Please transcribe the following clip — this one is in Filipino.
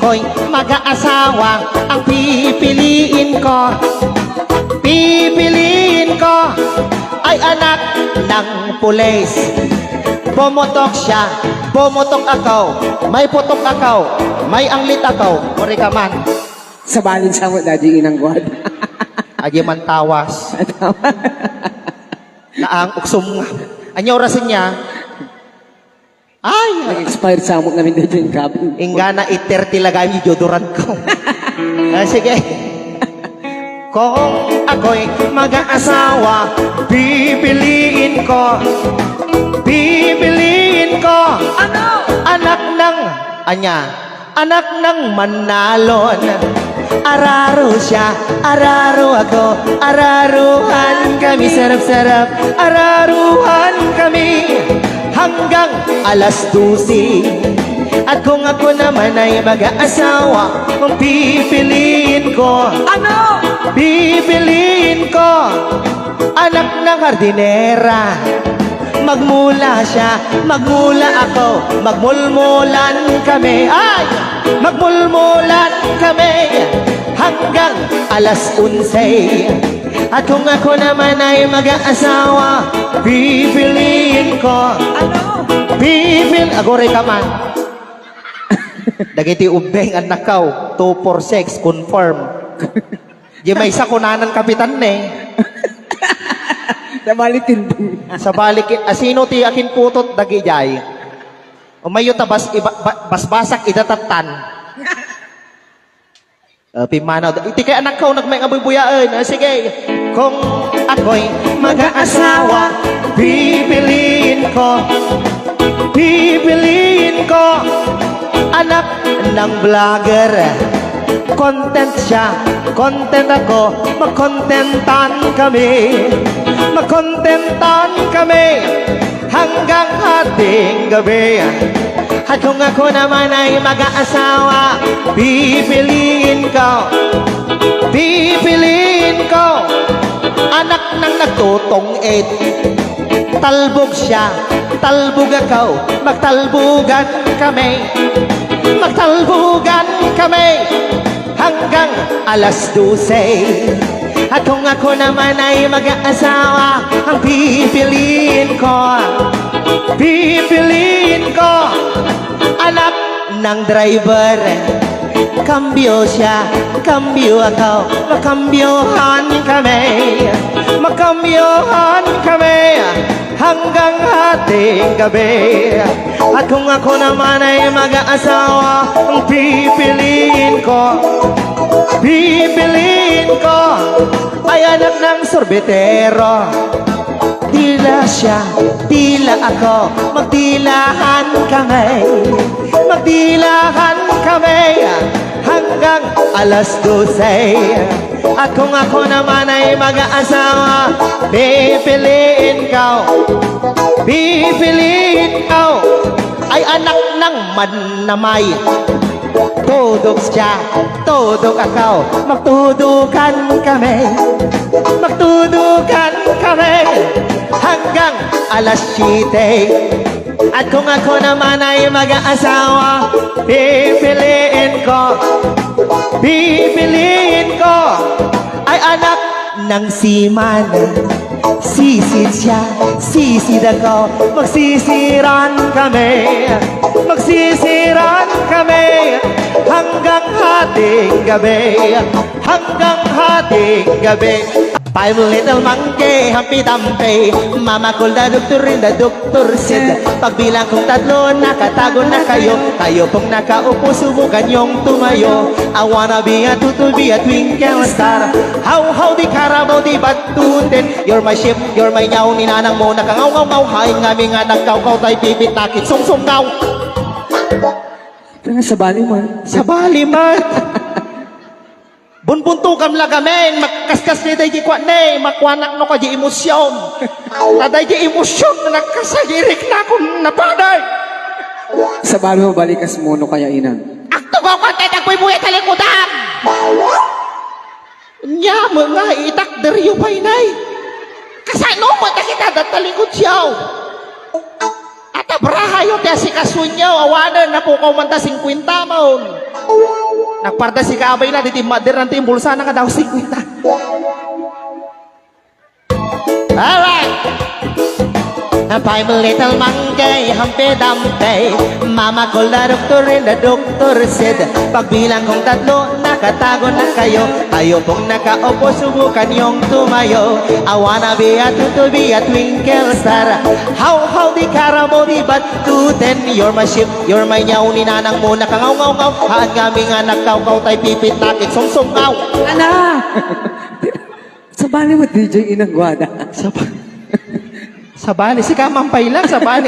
ako'y mag-aasawa, ang pipiliin ko ay anak ng pulis. Pumutok siya, pumutok ako, may putok ako, may anglit ako, muri ka man. Sa balin sa mo, daddy inang guwad. Adi man tawas. Na ang uksum nga. Anyo orasin niya? Ay, Nag-expired sa mo namin daddy yung kabin. ingga na 30 lagay yung deodorant ko. Sige. Kung ako'y mag-aasawa, pipiliin ko Ano? anak ng Manalon. Araro siya, araro ako, araruhan kami, sarap-sarap, araruhan kami hanggang alas 12. At kung ako naman ay mag-aasawa, kung pipiliin ko, Ano? pipiliin ko anak ng hardinera. Magmula siya, magmula ako, magmulmulan kami. Ay! Magmulmulan kami hanggang alas 11. At kung ako naman ay mag-aasawa, pipiliin ko. Ano? Agore ka man. Dagiti ubeng at nakaw, 2 for 6, confirm. Di may isa kunanan kapitan ne. Nabalitin. Sa balik, asino ti akin putot dagi jay. Umayo tabas basbasak idatatan. Pimanaw. Iti kay anak ko nagmay abuyayaan. Sige. Kung ako'y mag-aasawa, pipiliin ko anak ng vlogger. Content siya, content ako, magkontentan kami hanggang hating gabi. At kung ako naman ay mag-aasawa, pipiliin ko anak ng nagtutong 8. Talbog siya, talbog ako, magtalbugan kami hanggang alas 12. At kung ako naman ay mag-aasawa, ang pipiliin ko anak ng driver. Kambyo siya, kambyo ako, magkambyohan kami hanggang hating gabi. At kung ako naman ay mag-aasawa, ang pipiliin ko ay anak ng sorbetero. Tila siya, tila ako, magtilahan kami hanggang alas 12. At kung ako naman ay mag-aasawa, pipiliin ko ay anak ng Manamay. Tudok siya, tudok ako, magtudukan kami hanggang alas 7. At kung ako naman ay mag-aasawa, pipiliin ko ay anak ng seaman. Sisid siya, sisid ako, magsisiran kami hanggang hating gabi. Five little monkey, hampi-tampi, mama ko na doktorin na doktor said. Pagbilang kong 3, nakatago na kayo pong nakaupo, subukan yung tumayo. I wanna be a tutul, be a twinkle star. How di karamo di batutin. You're my ship, you're my nyaw, ninanang mo nakangaw-ngaw. Hay ngami nga nagkaw-kaw tayo pipit nakit sung-sung-ngaw. Pero sa bali man. Sa bali man. Bunbunto kam lagamen, magkaskas ni tayo di kwa ne, makwanak no ka di emosyon. Taday di emosyon na nagkasagirik na akong napaday. Sa bali mo, balikas mo no kaya inang. Akto ko kontent ang buhay talikutan. Nya mo nga itak deryo pa inay. Kasano mo na kita datalikod siyaw. At abraha yung kaya si kasunyaw, awanan na po kaumanta 50 maon. Nagparda si Kaabay na, diti mader nanti yung bulsa na ka daw 50. Alright! Five little monkey, Humpty Dumpty. Mama called the doctor and the doctor said, pagbilang kong tatlo, nakatago na kayo. Kayo pong nakaupo, subukan yung tumayo. I wanna be a to be a twinkle star. How di karamo di bat to ten. You're my ship, you're my nyaw. Ninanang mo nakangaw-ngaw-ngaw. Haan kami nga nagkaw-kaw tay pipit nakit sumsumgaw. Ana! Sa bali mo, DJ Inang Guada. Sa bali, si Kamampay lang, sa bali.